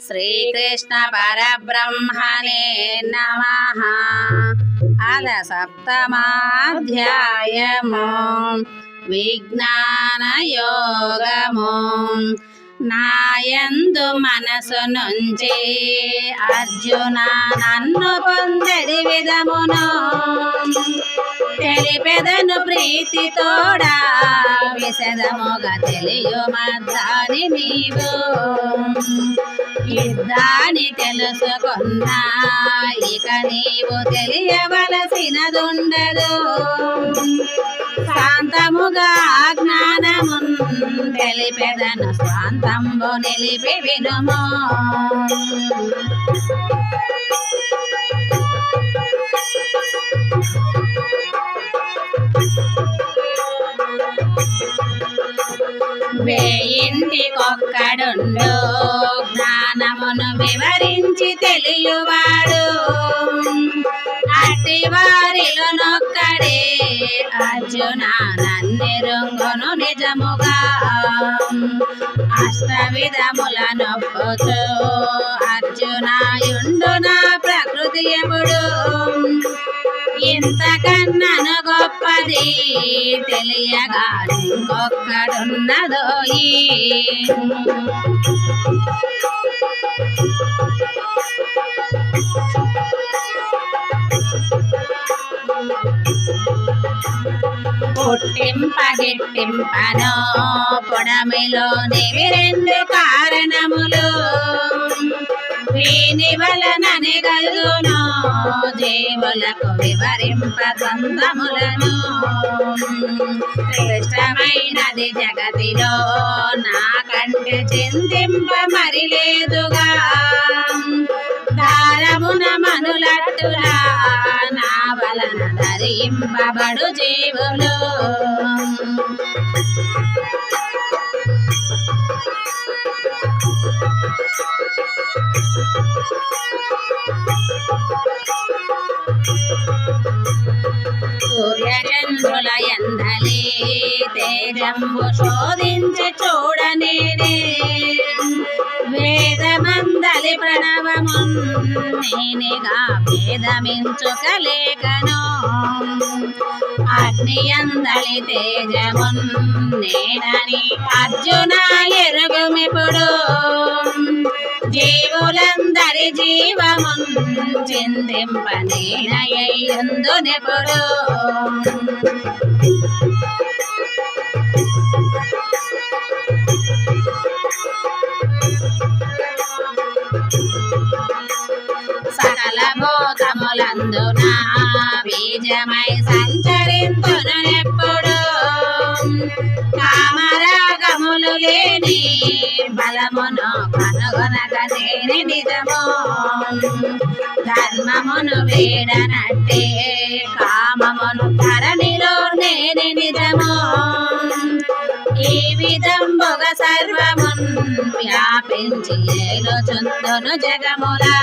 శ్రీకృష్ణ పరబ్రహ్మణే నమః. అద సప్తమాధ్యాయము విజ్ఞాన యోగము. నాయందు మనసు నుంచి అర్జున నన్ను పొందడి విధమును తెలిపెదను ప్రీతితోడా విశదముగా తెలియమద్దాని నీవు యుద్ధాన్ని తెలుసుకున్నా ఇక నీవు తెలియవలసినదుండదు. శాంతముగా జ్ఞానమున్ తెలిపెదను స్వాంతంబు నిలిపి వినుము. వేయింటికొక్కడుండు జ్ఞానమును వివరించి తెలియవాడు అట్టి వారిలో నొక్కడే అర్జున నన్నెరుంగును నిజముగా. అష్టవిధముల నొప్పుచు అర్జునాయుండు నా ప్రకృతి ఎప్పుడు ఇంతకన్నను గొప్పది తెలియగా ఇంకొక్కడున్నదోయి. పుట్టింపగిట్టింపనో పొడమిలోని రెండు కారణములు వీని వలనని కలుగును జీవులకు వివరింప ద్వంద్వములను. శ్రేష్టమైనది జగతిలో నాకంటే చింతింప మరి లేదుగా దారమున మనులట్టులా నా వలన ధరింపబడు జీవులు. సూర్యచంద్రుల ఎందలి తేజంబు శోధించి చూడనేనే వేదమందలి ప్రణవమున్ నేనిగా భేదమించుకలేకను. అగ్నియందలి తేజమున్ నేనని అర్జున ఎరుగుమిప్పుడు జీవులందరి జీవమున్ చింతింప నేనయ్యుందునెప్పుడు. సకల భూతములందున బీజమై సంచరింతునెప్పుడు కామరాగములు లేని బలమును కనుగొనక నేని నిజము. ధర్మమును వేడనట్టే కామమును ధరణిలో నేని నిజము. ఈ విధంబుగ సర్వమున్ వ్యాపించి ఏలుచుందును జగములా.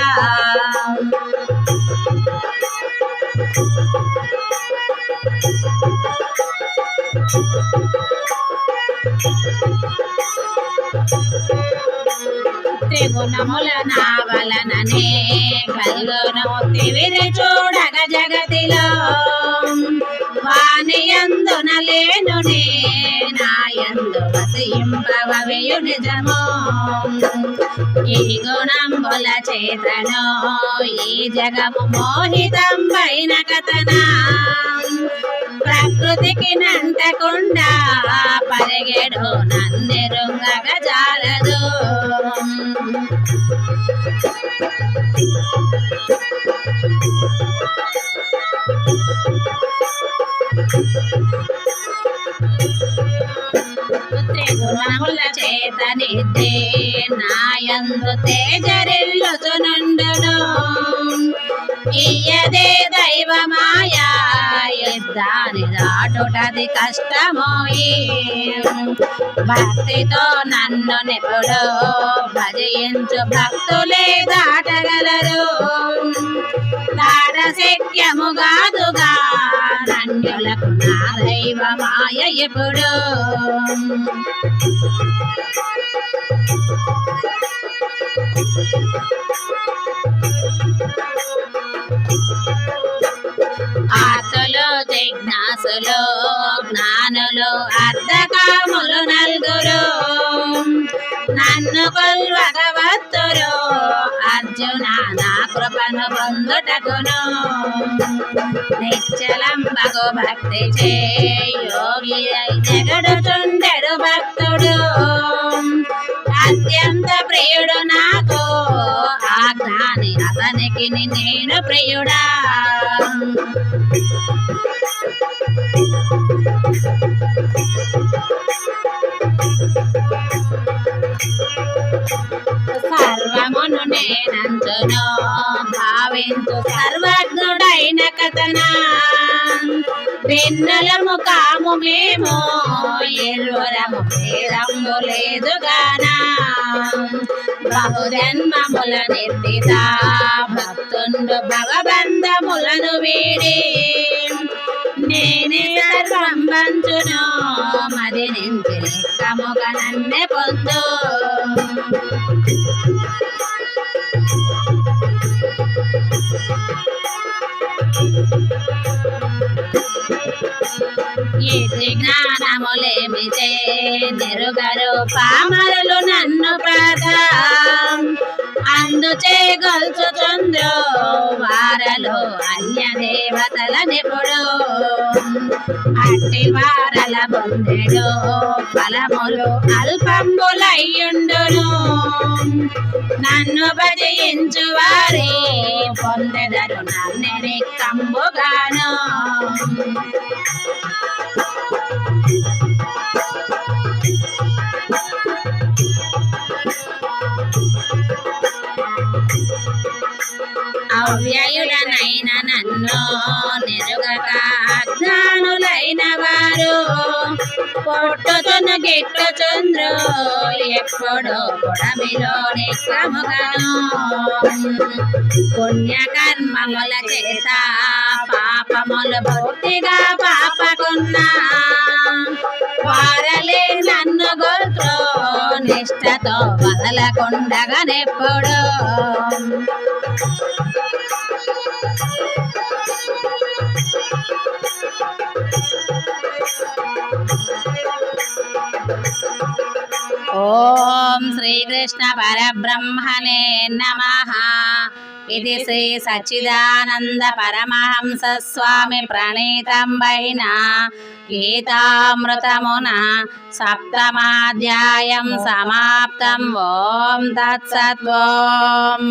త్రిగుణముల నా వలననే కల్లును తివిరి చూడగ జగతిలో వానియందున లేనునే నాయందు వసింపవయు నిజము. ఈ గుణంబుల చేతను ఈ జగము మోహితంబైన కథనా ప్రకృతికి నంటకుండా పరిగెడు నన్నెరుంగగ జాలదు. త్రిగుణముల చేతనిద్దే నాయందు తేజరిల్లుచునుండును ఇయ్యదే దైవమాయా యుద్ధాన్ని దాటుటది కష్టమోయి. భక్తితో నన్ను నెప్పుడు భజయించు భక్తులే దాటగలరు దాట శక్యముగాదుగా ధన్యులకు నా దైవమాయ ఎప్పుడు. ఆర్తులు జిజ్ఞాసులు జ్ఞానులు అర్ధకాములు నలుగురు నన్ను కొల్వగవత్తురు అర్జున నా కృపను పొందుటకును నిశ్చలంబగు భక్తి చే యోగి జగడుచుండెడు భక్తుడు అత్యంత ప్రియుడు నాకు ఆ జ్ఞాని అతనికి నేను ప్రియుడా సర్వమును నేనంచును భావించు సర్వజ్ఞుడైన కథనా వెన్నెలము కాము మేము ఎరురము భేదము లేదుగానా బహుజన్మముల నిర్దిత భక్తుండు భగబంధములను వీడి నేనే సర్వం వంచును మది నుంచి లెక్కముగ నన్నే పొందు ఇతి జ్ఞానములేమిచే నెరుగరు పామరులు నన్ను ప్రదా అందుచే గొల్చుచుంద్రు వారలు అన్య దేవతల నిపుడు అట్టి వారల బొందెడు ఫలములు అల్పంబులయ్యుండును నన్ను భజించు వారి పొందెదరు నన్నెరి కంబుగాను అవ్యయుడనైన నన్ను నెరుగక అజ్ఞానులైన వారు పొట్టుతును గిట్టుచుంద్రు ఎప్పుడు పొడమిలో నిక్రముగను పుణ్యకర్మముల చేత పాపములు పూర్తిగా పాపకున్నా వారలే నన్ను గోత్రో నిష్టతో వదలకుండగనెప్పుడు ఓం శ్రీకృష్ణ పరబ్రహ్మణే నమః ఇది శ్రీ సచ్చిదానంద పరమహంస స్వామి ప్రణీతం వైన గీతామృతమున సప్తమాధ్యాయం సమాప్తం ఓం తత్సత్ ఓం